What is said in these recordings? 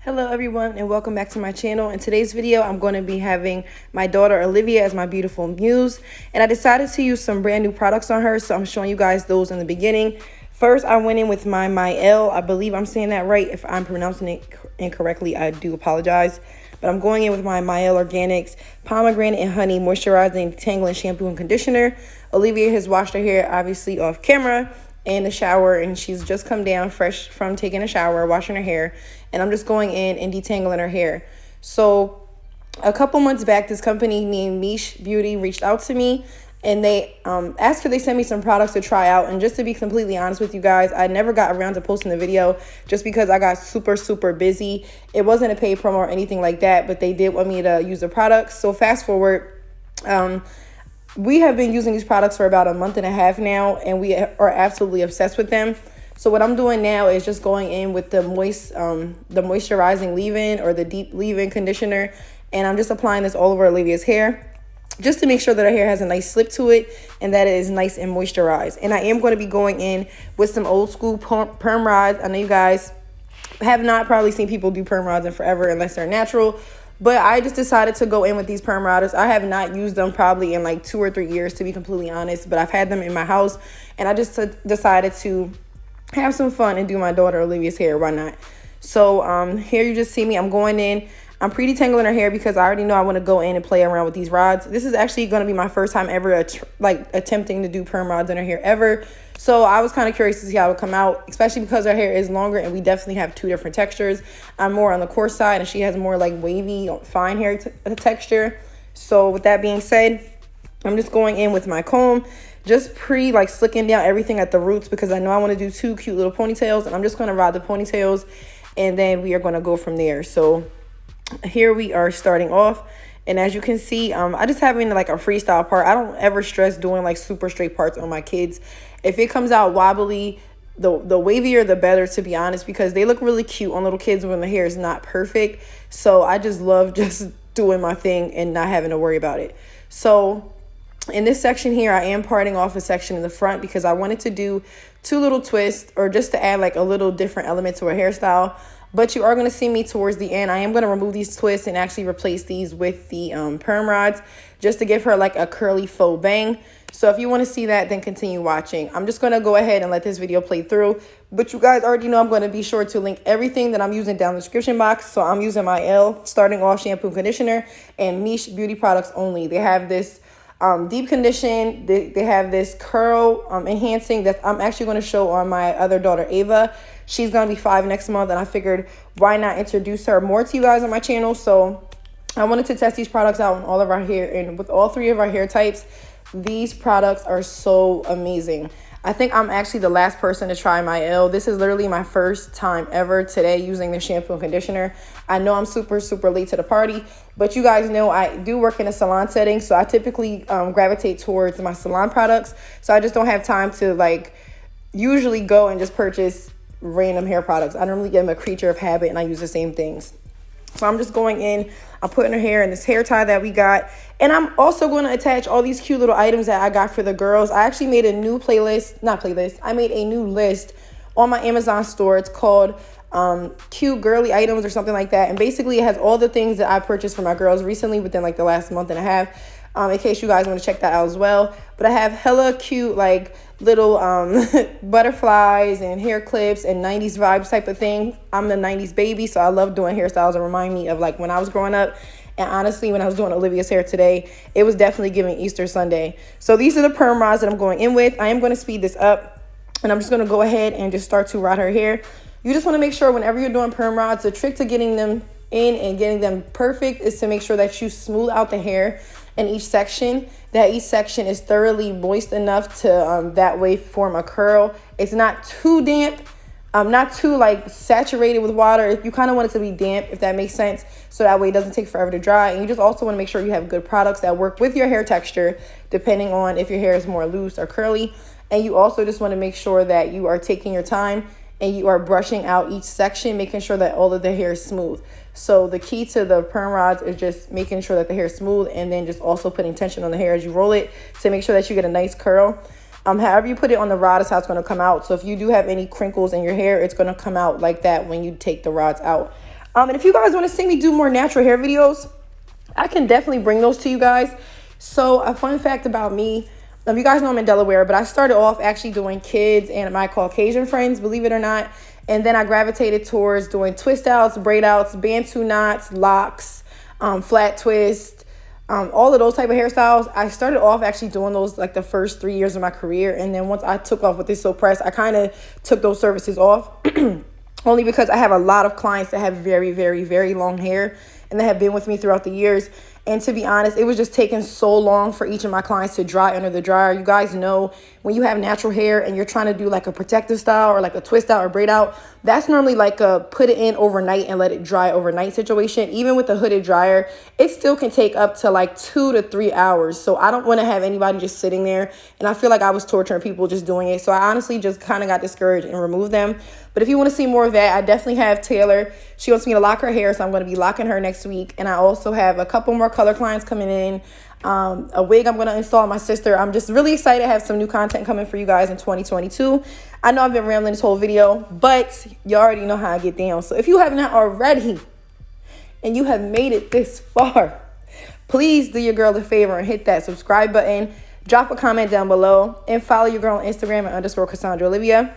Hello everyone and welcome back to my channel. In today's video I'm going to be having my daughter Olivia as my beautiful muse, and I decided to use some brand new products on her, so I'm showing you guys those in the beginning. First I went in with my Myel. I believe I'm saying that right. If I'm pronouncing it incorrectly I do apologize, but I'm going in with my Myel Organics Pomegranate and Honey Moisturizing Detangling Shampoo and Conditioner. Olivia has washed her hair obviously off camera in the shower, and she's just come down fresh from taking a shower, washing her hair, and I'm just going in and detangling her hair. So a couple months back, this company named Mish Beauty reached out to me, and they asked if they sent me some products to try out. And just to be completely honest with you guys, I never got around to posting the video just because I got super busy. It wasn't a paid promo or anything like that, but they did want me to use the products. So fast forward, we have been using these products for about a month and a half now, and we are absolutely obsessed with them. So what I'm doing now is just going in with the moisturizing leave-in or the deep leave-in conditioner, and I'm just applying this all over Olivia's hair just to make sure that her hair has a nice slip to it and that it is nice and moisturized. And I am going to be going in with some old school perm rods. I know you guys have not probably seen people do perm rods in forever unless they're natural, but I just decided to go in with these perm rodders. I have not used them probably in like 2 or 3 years, to be completely honest, but I've had them in my house, and I just decided to have some fun and do my daughter Olivia's hair. Why not? So here you just see me. I'm going in. I'm pre-detangling her hair because I already know I want to go in and play around with these rods. This is actually going to be my first time ever attempting to do perm rods in her hair ever. So I was kind of curious to see how it would come out, especially because her hair is longer and we definitely have 2 different textures. I'm more on the coarse side and she has more like wavy, fine hair texture. So with that being said, I'm just going in with my comb, just slicking down everything at the roots because I know I want to do 2 cute little ponytails, and I'm just going to rod the ponytails and then we are going to go from there. So here we are starting off, and as you can see, I just having like a freestyle part. I don't ever stress doing like super straight parts on my kids. If it comes out wobbly, the wavier the better, to be honest, because they look really cute on little kids when the hair is not perfect. So I just love just doing my thing and not having to worry about it. So in this section here, I am parting off a section in the front because I wanted to do 2 little twists, or just to add like a little different element to her hairstyle. But you are going to see me towards the end. I am going to remove these twists and actually replace these with the perm rods just to give her like a curly faux bang. So if you want to see that, then continue watching. I'm just going to go ahead and let this video play through. But you guys already know I'm going to be sure to link everything that I'm using down in the description box. So I'm using my Myel starting off shampoo and conditioner and Mish Beauty products only. They have this deep condition. They have this curl enhancing that I'm actually going to show on my other daughter Ava. She's going to be 5 next month, and I figured why not introduce her more to you guys on my channel. So I wanted to test these products out on all of our hair, and with all 3 of our hair types, these products are so amazing. I think I'm actually the last person to try Myel. This is literally my first time ever today using the shampoo and conditioner. I know I'm super late to the party, but you guys know I do work in a salon setting, so I typically gravitate towards my salon products. So I just don't have time to like usually go and just purchase random hair products. I normally am a creature of habit and I use the same things. So I'm just going in, I'm putting her hair in this hair tie that we got, and I'm also going to attach all these cute little items that I got for the girls. I actually made a new I made a new list on my Amazon store. It's called cute girly items or something like that, and basically it has all the things that I purchased for my girls recently within like the last month and a half, in case you guys want to check that out as well. But I have hella cute like little butterflies and hair clips and 90s vibes type of thing. I'm the 90s baby, so I love doing hairstyles that remind me of like when I was growing up. And honestly, when I was doing Olivia's hair today, it was definitely giving Easter Sunday. So these are the perm rods that I'm going in with. I am going to speed this up, and I'm just going to go ahead and just start to rod her hair. You just want to make sure whenever you're doing perm rods, the trick to getting them in and getting them perfect is to make sure that you smooth out the hair in each section, that each section is thoroughly moist enough to that way form a curl. It's not too damp, not too like saturated with water. You kind of want it to be damp, if that makes sense, so that way it doesn't take forever to dry. And you just also want to make sure you have good products that work with your hair texture, depending on if your hair is more loose or curly. And you also just want to make sure that you are taking your time and you are brushing out each section, making sure that all of the hair is smooth. So the key to the perm rods is just making sure that the hair is smooth, and then just also putting tension on the hair as you roll it to make sure that you get a nice curl. However you put it on the rod is how it's going to come out. So if you do have any crinkles in your hair, it's going to come out like that when you take the rods out. And if you guys want to see me do more natural hair videos, I can definitely bring those to you guys. So a fun fact about me, you guys know I'm in Delaware, but I started off actually doing kids and my Caucasian friends, believe it or not. And then I gravitated towards doing twist outs, braid outs, bantu knots, locks, flat twist, all of those type of hairstyles. I started off actually doing those like the first 3 years of my career. And then once I took off with this so press, I kind of took those services off. Only because I have a lot of clients that have very, very, very long hair and that have been with me throughout the years. And to be honest, it was just taking so long for each of my clients to dry under the dryer. You guys know when you have natural hair and you're trying to do like a protective style or like a twist out or braid out, that's normally like a put it in overnight and let it dry overnight situation. Even with the hooded dryer, it still can take up to like 2 to 3 hours. So I don't want to have anybody just sitting there. And I feel like I was torturing people just doing it. So I honestly just kind of got discouraged and removed them. But if you want to see more of that, I definitely have Taylor. She wants me to lock her hair, so I'm going to be locking her next week. And I also have a couple more color clients coming in. A wig I'm going to install on my sister. I'm just really excited to have some new content coming for you guys in 2022. I know I've been rambling this whole video, but you already know how I get down. So if you have not already and you have made it this far, please do your girl a favor and hit that subscribe button. Drop a comment down below and follow your girl on Instagram at _Cassandra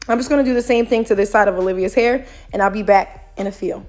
I'm just going to do the same thing to this side of Olivia's hair, and I'll be back in a few.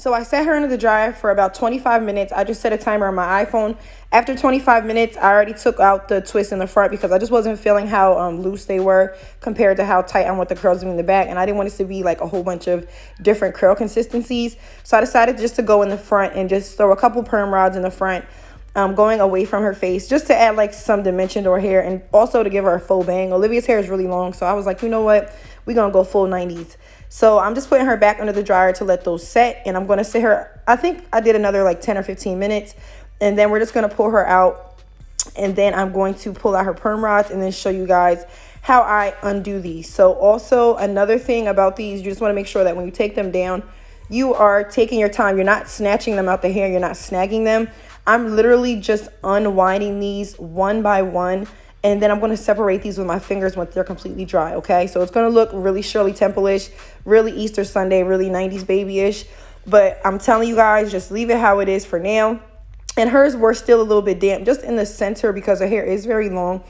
So I set her into the dryer for about 25 minutes. I just set a timer on my iPhone. After 25 minutes, I already took out the twist in the front because I just wasn't feeling how loose they were compared to how tight I want the curls to be in the back. And I didn't want it to be like a whole bunch of different curl consistencies. So I decided just to go in the front and just throw a couple perm rods in the front, going away from her face, just to add like some dimension to her hair and also to give her a faux bang. Olivia's hair is really long, so I was like, you know what? We're going to go full 90s. So I'm just putting her back under the dryer to let those set. And I'm going to sit her, I think I did another like 10 or 15 minutes. And then we're just going to pull her out. And then I'm going to pull out her perm rods and then show you guys how I undo these. So also another thing about these, you just want to make sure that when you take them down, you are taking your time. You're not snatching them out the hair. You're not snagging them. I'm literally just unwinding these one by one. And then I'm going to separate these with my fingers once they're completely dry, okay? So it's going to look really Shirley Temple-ish, really Easter Sunday, really 90s baby-ish. But I'm telling you guys, just leave it how it is for now. And hers were still a little bit damp just in the center because her hair is very long.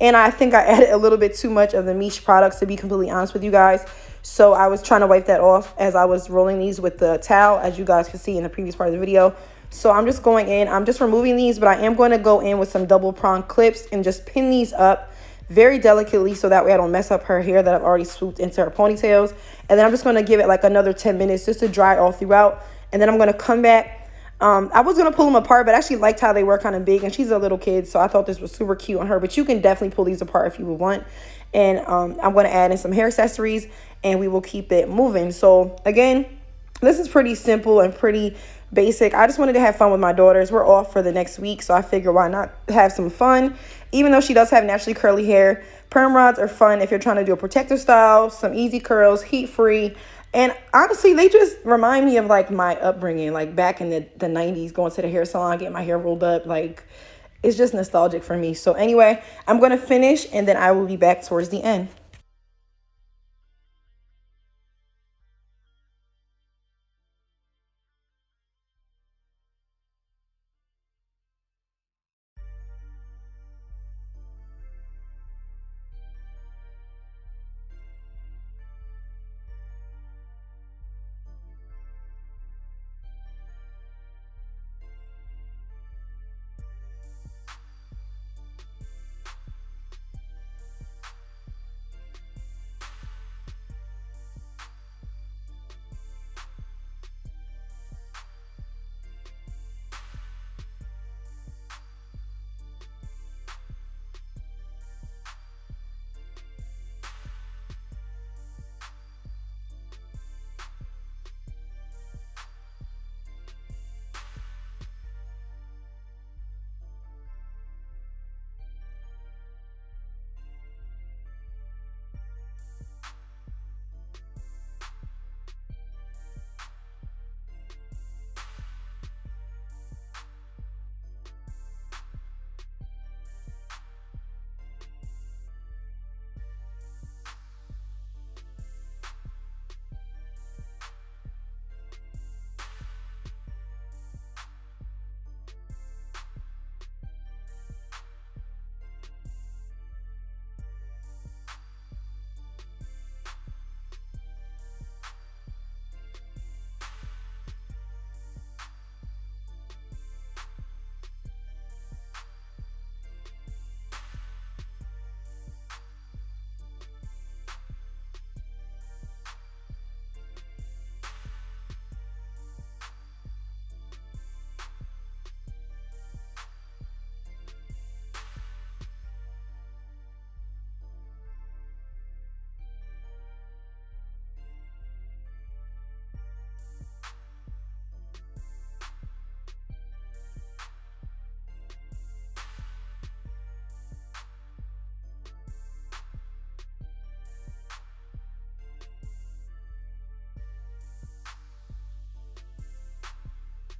And I think I added a little bit too much of the Miche products, to be completely honest with you guys. So I was trying to wipe that off as I was rolling these with the towel, as you guys can see in the previous part of the video. So I'm just going in, I'm just removing these, but I am going to go in with some double prong clips and just pin these up very delicately so that way I don't mess up her hair that I've already swooped into her ponytails. And then I'm just going to give it like another 10 minutes just to dry all throughout. And then I'm going to come back. I was going to pull them apart, but I actually liked how they were kind of big, and she's a little kid, so I thought this was super cute on her. But you can definitely pull these apart if you would want. And I'm going to add in some hair accessories, and we will keep it moving. So again, this is pretty simple and pretty basic. I just wanted to have fun with my daughters. We're off for the next week, so I figure why not have some fun. Even though she does have naturally curly hair, perm rods are fun if you're trying to do a protective style, some easy curls, heat-free. And honestly, they just remind me of like my upbringing, like back in the 90s, going to the hair salon, getting my hair rolled up. Like, it's just nostalgic for me. So anyway, I'm going to finish and then I will be back towards the end.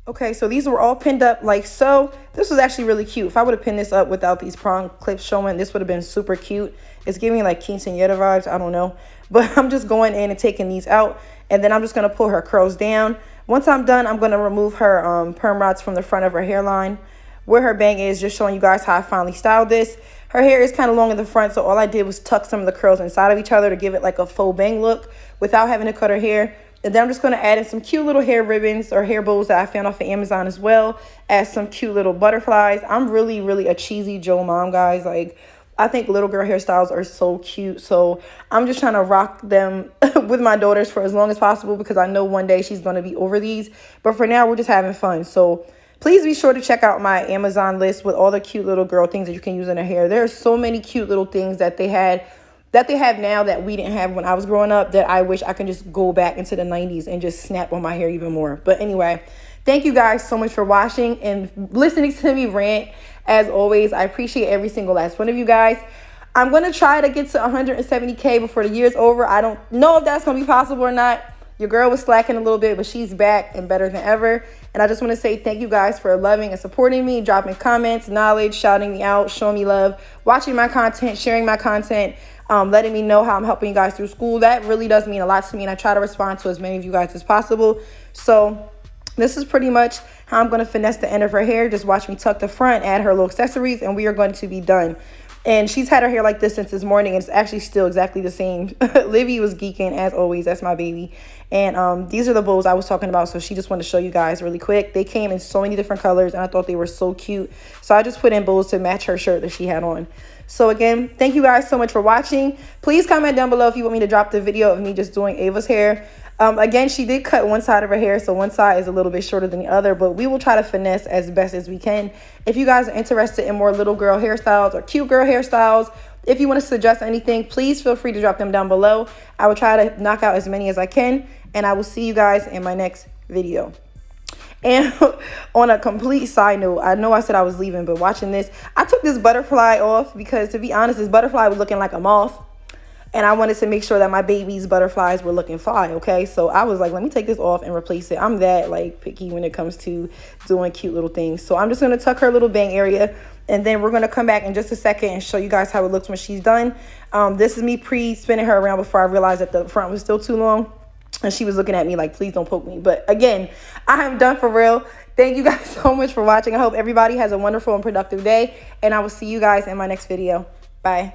Okay, so these were all pinned up like so. This was actually really cute. If I would have pinned this up without these prong clips showing, this would have been super cute. It's giving me like quinceañera vibes, I don't know. But I'm just going in and taking these out, and then I'm just going to pull her curls down. Once I'm done, I'm going to remove her perm rods from the front of her hairline. Where her bang is, just showing you guys how I finally styled this. Her hair is kind of long in the front, so all I did was tuck some of the curls inside of each other to give it like a faux bang look without having to cut her hair. And then I'm just going to add in some cute little hair ribbons or hair bows that I found off of Amazon as well. Add some cute little butterflies. I'm really, really a cheesy Joe mom, guys. Like, I think little girl hairstyles are so cute. So I'm just trying to rock them with my daughters for as long as possible, because I know one day she's going to be over these. But for now, we're just having fun. So please be sure to check out my Amazon list with all the cute little girl things that you can use in her hair. There are so many cute little things that they have now that we didn't have when I was growing up, that I wish I could just go back into the 90s and just snap on my hair even more. But anyway, thank you guys so much for watching and listening to me rant. As always, I appreciate every single last one of you guys. I'm going to try to get to 170K before the year's over. I don't know if that's going to be possible or not. Your girl was slacking a little bit, but she's back and better than ever. And I just want to say thank you guys for loving and supporting me, dropping comments, knowledge, shouting me out, showing me love, watching my content, sharing my content, letting me know how I'm helping you guys through school. That really does mean a lot to me, and I try to respond to as many of you guys as possible. So this is pretty much how I'm going to finesse the end of her hair. Just watch me tuck the front, add her little accessories, and we are going to be done. And she's had her hair like this since this morning, and it's actually still exactly the same. Livy was geeking, as always. That's my baby. And these are the bows I was talking about, so she just wanted to show you guys really quick. They came in so many different colors, and I thought they were so cute. So I just put in bows to match her shirt that she had on. So again, thank you guys so much for watching. Please comment down below if you want me to drop the video of me just doing Ava's hair. Again, she did cut one side of her hair, so one side is a little bit shorter than the other, but we will try to finesse as best as we can. If you guys are interested in more little girl hairstyles or cute girl hairstyles, if you want to suggest anything, please feel free to drop them down below. I will try to knock out as many as I can, and I will see you guys in my next video. And on a complete side note, I know I said I was leaving, but watching this, I took this butterfly off because, to be honest, this butterfly was looking like a moth. And I wanted to make sure that my baby's butterflies were looking fly, okay? So I was like, let me take this off and replace it. I'm that, like, picky when it comes to doing cute little things. So I'm just going to tuck her little bang area. And then we're going to come back in just a second and show you guys how it looks when she's done. This is me pre-spinning her around before I realized that the front was still too long. And she was looking at me like, please don't poke me. But again, I am done for real. Thank you guys so much for watching. I hope everybody has a wonderful and productive day. And I will see you guys in my next video. Bye.